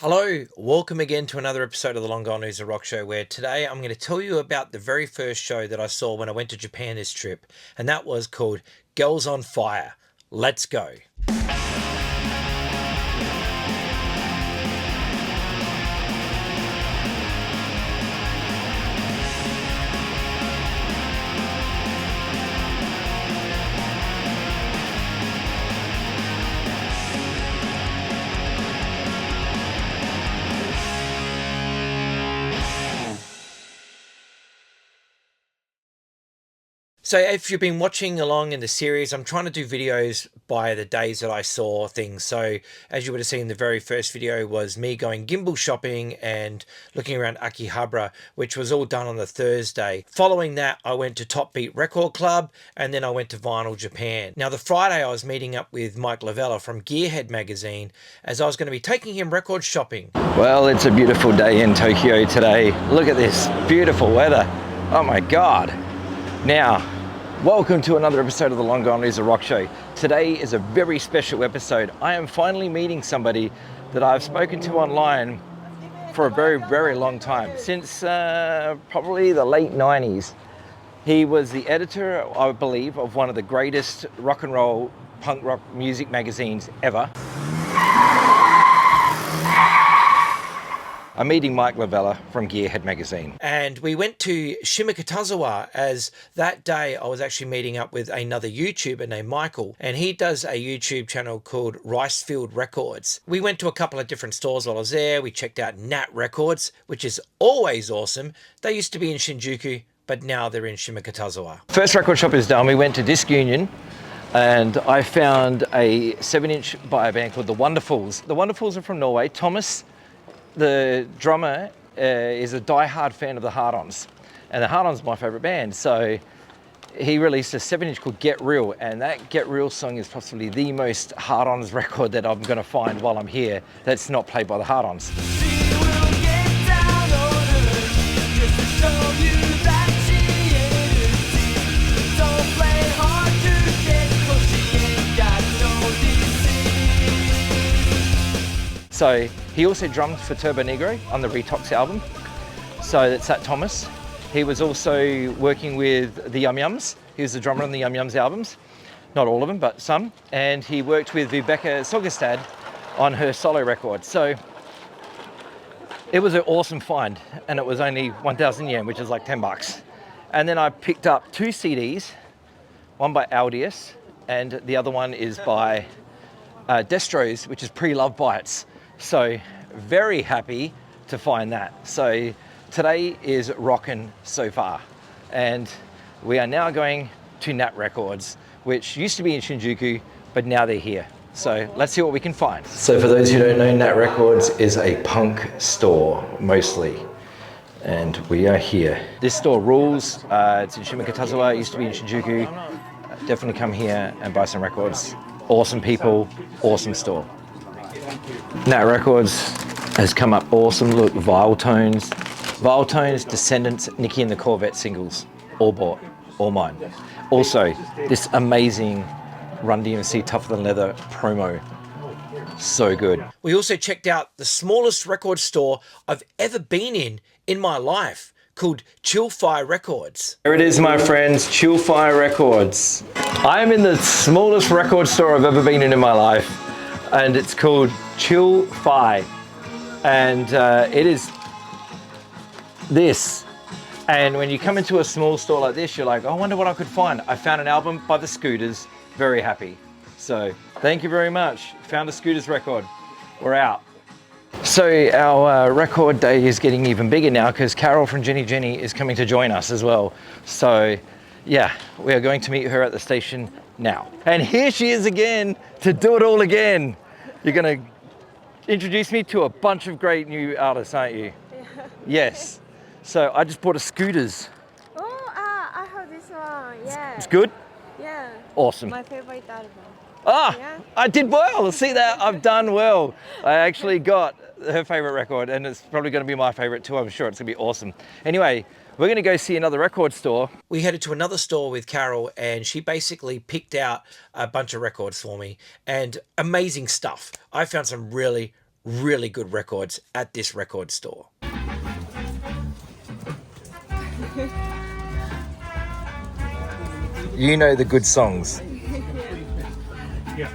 Hello, welcome again to another episode of the Long Gone Loser Rock Show, where today I'm going to tell you about the very first show that I saw when I went to Japan this trip, and that was called Girls on Fire. Let's go. So if you've been watching along in the series, I'm trying to do videos by the days that I saw things. So as you would have seen, the very first video was me going gimbal shopping and looking around Akihabara, which was all done on the Thursday. Following that, I went to Top Beat Record Club, and then I went to Vinyl Japan. Now, the Friday, I was meeting up with Mike Lavella from Gearhead magazine, as I was going to be taking him record shopping. Well, it's a beautiful day in Tokyo today. Look at this beautiful weather. Oh my God. Now, welcome to another episode of the Long Gone Loser Rock Show. Today is a very special episode. I am finally meeting somebody that I've spoken to online for a very, very long time, since probably the late 90s. He was the editor, I believe, of one of the greatest rock and roll punk rock music magazines ever. I'm meeting Mike Lavella from Gearhead magazine. And we went to Shimokitazawa, as that day I was actually meeting up with another YouTuber named Michael, and he does a YouTube channel called Ricefield Records. We went to a couple of different stores while I was there. We checked out Nat Records, which is always awesome. They used to be in Shinjuku, but now they're in Shimokitazawa. First record shop is done. We went to Disc Union, and I found a 7-inch by a band called The Wonderfuls. The Wonderfuls are from Norway. Thomas, the drummer, is a die-hard fan of the Hard-Ons, and the Hard-Ons are my favorite band. So he released a 7-inch called Get Real, and that Get Real song is possibly the most Hard-Ons record that I'm going to find while I'm here that's not played by the Hard-Ons. So he also drummed for Turbo Negro on the Retox album. So that's that Thomas. He was also working with the Yum Yums. He was the drummer on the Yum Yums albums. Not all of them, but some. And he worked with Vibeke Sogestad on her solo record. So it was an awesome find, and it was only 1,000 yen, which is like 10 bucks. And then I picked up 2 CDs, one by Audius, and the other one is by Destro's, which is Pre-Love Bites. So very happy to find that. So today is rockin' so far, and we are now going to Nat Records, which used to be in Shinjuku, but now they're here. So let's see what we can find. So for those who don't know, Nat Records is a punk store mostly, and we are here. This store rules. It's in Shimokitazawa. It used to be in Shinjuku. Definitely come here and buy some records. Awesome people, awesome store. Nat Records has come up awesome. Look, Vile Tones, Descendants, Nikki and the Corvette singles, all bought, all mine. Also, this amazing Run DMC Tougher Than Leather promo, so good. We also checked out the smallest record store I've ever been in my life, called Chill-Fi Records. There it is, my friends, Chill-Fi Records. I am in the smallest record store I've ever been in my life, and it's called Chill-Fi, and it is this. And when you come into a small store like this, you're like, I wonder what I could find. I found an album by the Scooters, very happy. So thank you very much. Found a Scooters record. We're out. So our record day is getting even bigger now, because Carol from Jenny Jenny is coming to join us as well. So yeah, we are going to meet her at the station now. And here she is again to do it all again. You're going to introduce me to a bunch of great new artists, aren't you? Yeah. Yes. So I just bought a Scooters. Oh, I have this one. Yeah. It's good? Yeah. Awesome. My favorite album. Ah, Yeah. I did well. See that? I've done well. I actually got her favorite record, and it's probably going to be my favorite too. I'm sure it's going to be awesome. Anyway, we're going to go see another record store. We headed to another store with Carol, and she basically picked out a bunch of records for me, and amazing stuff. I found some really, really good records at this record store. You know the good songs. Yeah.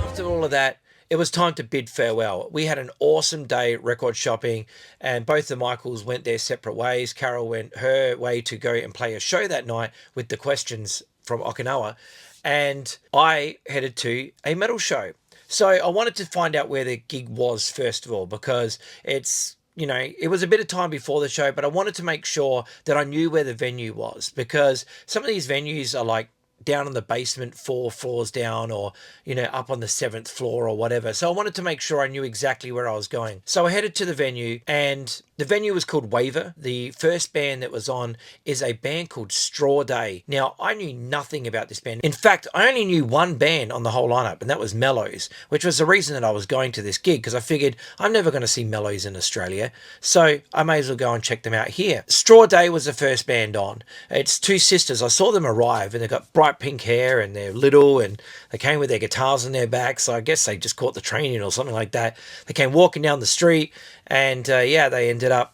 After all of that, it was time to bid farewell. We had an awesome day record shopping, and both the Michaels went their separate ways. Carol went her way to go and play a show that night with the Questions from Okinawa, and I headed to a metal show. So I wanted to find out where the gig was first of all, because it's, you know, it was a bit of time before the show, but I wanted to make sure that I knew where the venue was, because some of these venues are like down in the basement 4 floors down, or, you know, up on the 7th floor or whatever. So I wanted to make sure I knew exactly where I was going. So I headed to the venue, and the venue was called Waver. The first band that was on is a band called Straw Day. Now, I knew nothing about this band. In fact, I only knew one band on the whole lineup, and that was Mellows, which was the reason that I was going to this gig, because I figured I'm never going to see Mellows in Australia, so I may as well go and check them out here. Straw Day was the first band on. It's two sisters. I saw them arrive, and they've got bright pink hair, and they're little, and they came with their guitars on their back, so I guess they just caught the train in or something like that. They came walking down the street, and yeah, they ended up,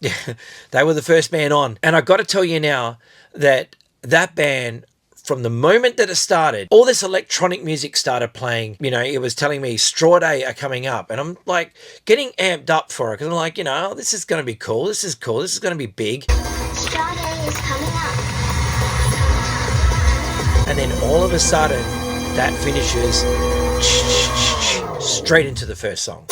they were the first band on. And I got to tell you now that that band, from the moment that it started, all this electronic music started playing. You know, it was telling me Straw Day are coming up, and I'm like getting amped up for it, because I'm like, you know, this is going to be cool. This is cool. This is going to be big. Straw Day is coming up. And then all of a sudden, that finishes straight into the first song.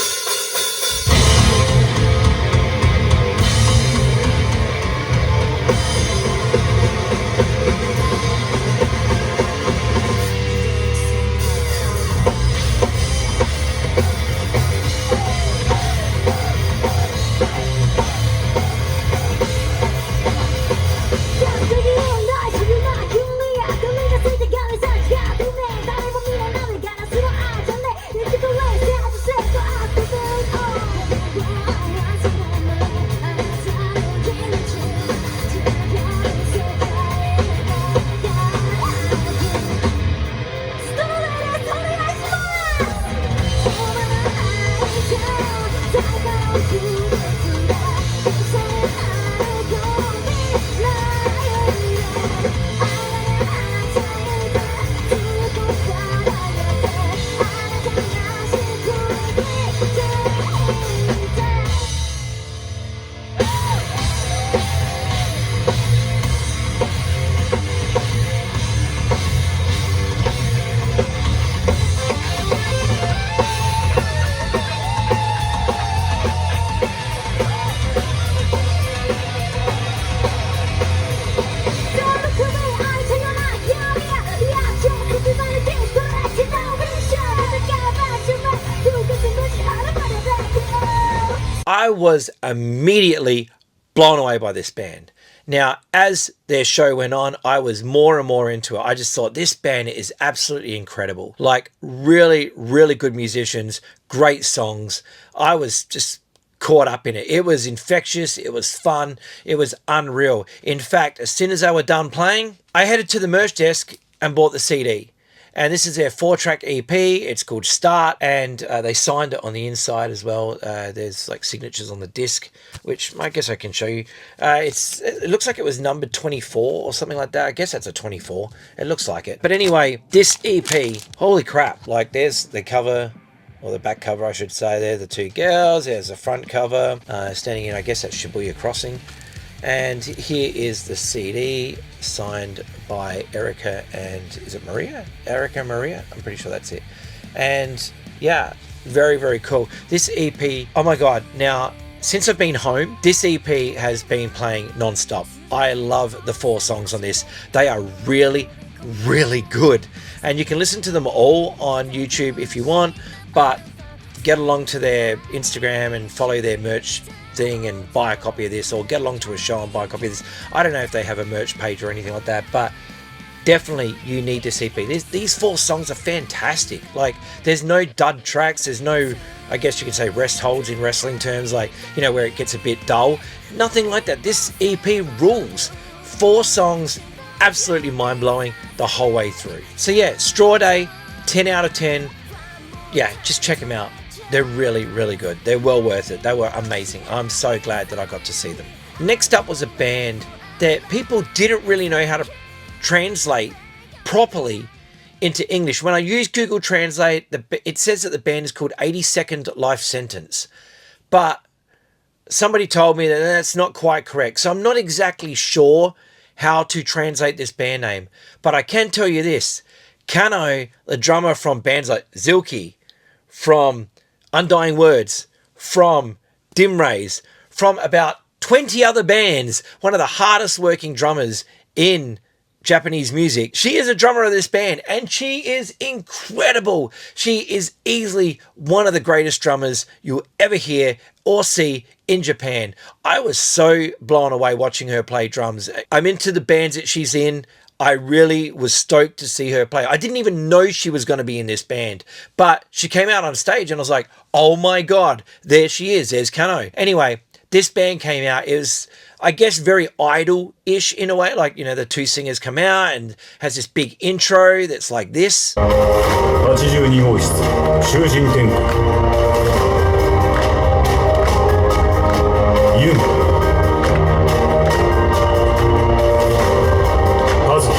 I was immediately blown away by this band. Now, as their show went on, I was more and more into it. I just thought this band is absolutely incredible. Like, really, really good musicians, great songs. I was just caught up in it. It was infectious. It was fun. It was unreal. In fact, as soon as they were done playing, I headed to the merch desk and bought the CD. And this is their 4-track EP. It's called Start, and they signed it on the inside as well. There's like signatures on the disc, which I guess I can show you. It looks like it was numbered 24 or something like that. I guess that's a 24. It looks like it. But anyway, this EP, holy crap. Like, there's the cover, or the back cover, I should say. There, the two girls. There's the front cover, standing in, I guess that's Shibuya Crossing. And here is the CD, signed by Erica and, is it Maria? Erica Maria? I'm pretty sure that's it. And yeah, very, very cool. This EP, oh my God. Now, since I've been home, this EP has been playing non-stop. I love the 4 songs on this. They are really, really good. And you can listen to them all on YouTube if you want, but get along to their Instagram and follow their merch thing and buy a copy of this, or get along to a show and buy a copy of this. I don't know if they have a merch page or anything like that, but definitely you need this EP. These 4 songs are fantastic. Like, there's no dud tracks, there's no, I guess you could say, rest holds in wrestling terms, like, you know, where it gets a bit dull. Nothing like that. This EP rules. 4 songs, absolutely mind-blowing the whole way through. So yeah, Straw Day, 10 out of 10. Yeah, just check them out. They're really, really good. They're well worth it. They were amazing. I'm so glad that I got to see them. Next up was a band that people didn't really know how to translate properly into English. When I use Google Translate, it says that the band is called 82nd Life Sentence. But somebody told me that that's not quite correct. So I'm not exactly sure how to translate this band name. But I can tell you this. Kano, the drummer from bands like Zilke, from Undying Words, from Dim Rays, from about 20 other bands, one of the hardest working drummers in Japanese music. She is a drummer of this band and she is incredible. She is easily one of the greatest drummers you'll ever hear or see in Japan. I was so blown away watching her play drums. I'm into the bands that she's in. I really was stoked to see her play. I didn't even know she was going to be in this band, but she came out on stage and I was like, oh my God, there she is. There's Kano. Anyway, this band came out. It was, I guess, very idol-ish in a way. Like, you know, the 2 singers come out and has this big intro that's like this. 82号室囚人天国ユンハズキ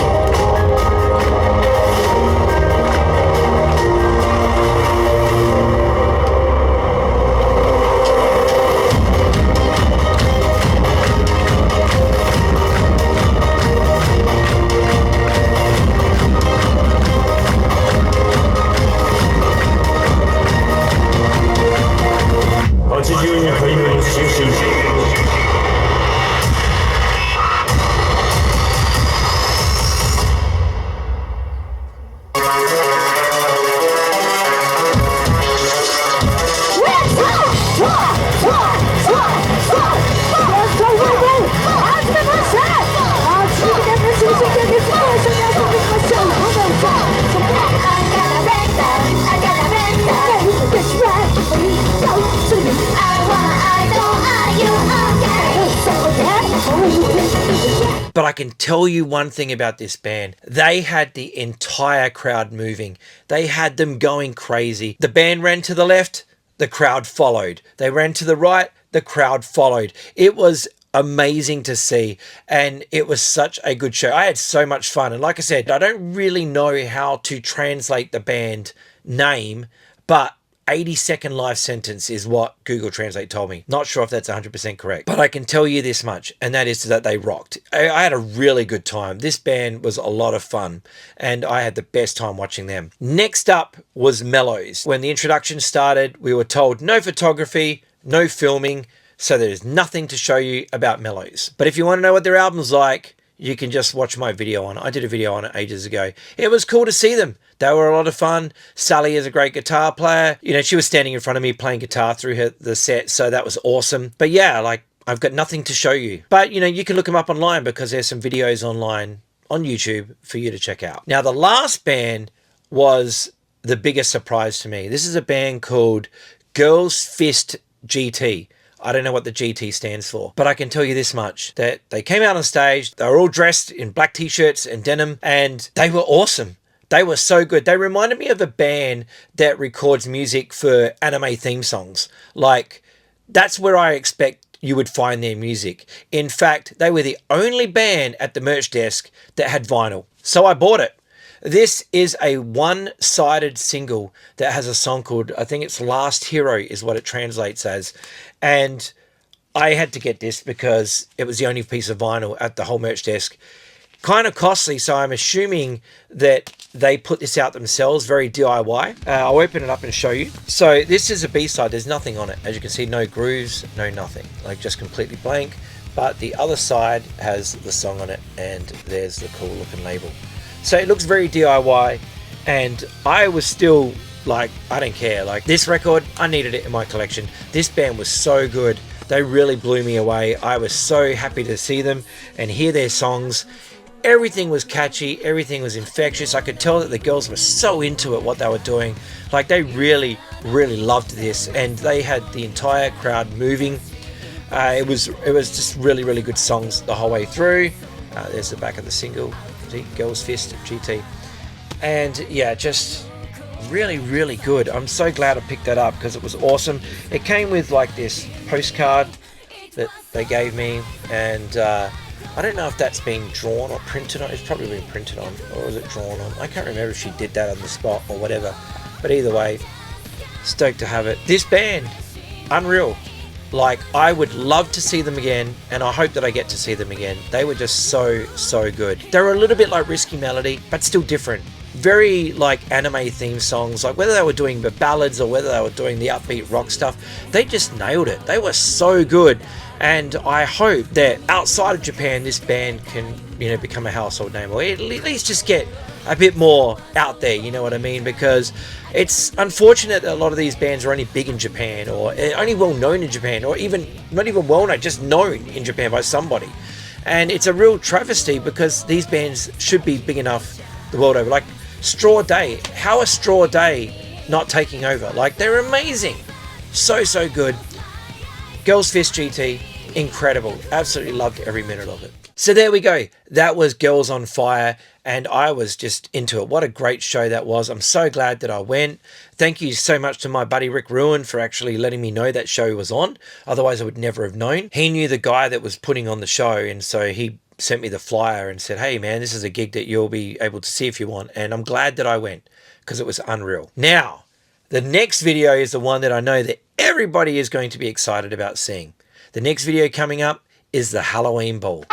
82回目の終身 But I can tell you one thing about this band. They had the entire crowd moving. They had them going crazy. The band ran to the left, the crowd followed. They ran to the right, the crowd followed. It was amazing to see, and it was such a good show. I had so much fun, and like I said, I don't really know how to translate the band name, but 82nd Life Sentence is what Google Translate told me. Not sure if that's 100% correct, but I can tell you this much, and that is that they rocked. I had a really good time. This band was a lot of fun, and I had the best time watching them. Next up was Mellows. When the introduction started, we were told no photography, no filming, so there's nothing to show you about Mellows. But if you want to know what their album's like, you can just watch my video on it. I did a video on it ages ago. It was cool to see them. They were a lot of fun. Sally is a great guitar player. You know, she was standing in front of me playing guitar through the set, so that was awesome. But yeah, like, I've got nothing to show you. But, you know, you can look them up online because there's some videos online on YouTube for you to check out. Now, the last band was the biggest surprise to me. This is a band called Girls Fist GT. I don't know what the GT stands for, but I can tell you this much, that they came out on stage, they were all dressed in black t-shirts and denim, and they were awesome. They were so good. They reminded me of a band that records music for anime theme songs. Like, that's where I expect you would find their music. In fact, they were the only band at the merch desk that had vinyl. So I bought it. This is a one-sided single that has a song called, I think it's Last Hero is what it translates as. And I had to get this because it was the only piece of vinyl at the whole merch desk. Kind of costly, so I'm assuming that they put this out themselves, very DIY. I'll open it up and show you. So this is a B-side, there's nothing on it. As you can see, no grooves, no nothing, like just completely blank. But the other side has the song on it, and there's the cool looking label. So it looks very DIY, and I was still like, I don't care. Like, this record, I needed it in my collection. This band was so good. They really blew me away. I was so happy to see them and hear their songs. Everything was catchy, everything was infectious. I could tell that the girls were so into it, what they were doing. Like, they really, really loved this, and they had the entire crowd moving. It was just really, really good songs the whole way through. There's the back of the single, see, Girls Fist GT. And yeah, just really, really good. I'm so glad I picked that up because it was awesome. It came with like this postcard that they gave me, and I don't know if that's being drawn or printed on. It's probably been printed on, or was it drawn on? I can't remember if she did that on the spot or whatever. But either way, stoked to have it. This band, unreal. Like, I would love to see them again, and I hope that I get to see them again. They were just so, so good. They were a little bit like Risky Melody, but still different. Very like anime theme songs, like whether they were doing the ballads or whether they were doing the upbeat rock stuff, they just nailed it. They were so good. And I hope that outside of Japan, this band can, you know, become a household name, or at least just get a bit more out there, you know what I mean? Because it's unfortunate that a lot of these bands are only big in Japan, or only well known in Japan, or even not even well known, just known in Japan by somebody. And it's a real travesty because these bands should be big enough the world over. Like Straw Day, how are Straw Day not taking over? Like, they're amazing, so good. Girls Fist GT, incredible, absolutely loved every minute of it. So there we go, that was Girls on Fire, and I was just into it. What a great show that was. I'm so glad that I went. Thank you so much to my buddy Rick Ruin for actually letting me know that show was on, otherwise I would never have known. He knew the guy that was putting on the show, and so he sent me the flyer and said, hey man, this is a gig that you'll be able to see if you want. And I'm glad that I went because it was unreal. Now, the next video is the one that I know that everybody is going to be excited about seeing. The next video coming up is the Halloween Ball.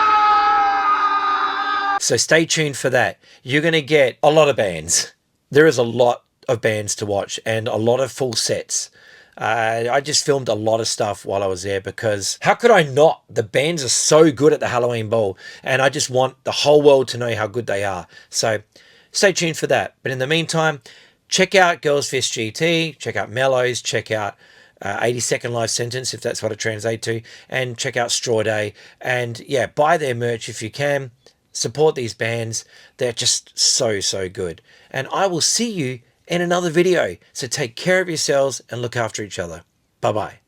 So stay tuned for that. You're going to get a lot of bands. There is a lot of bands to watch and a lot of full sets. I just filmed a lot of stuff while I was there because how could I not? The bands are so good at the Halloween Bowl, and I just want the whole world to know how good they are. So stay tuned for that. But in the meantime, check out Girls Fist GT, check out Mellows, check out 80-Second Life Sentence, if that's what it translates to, and check out Straw Day. And yeah, buy their merch if you can. Support these bands. They're just so good. And I will see you in another video. So take care of yourselves and look after each other. Bye-bye.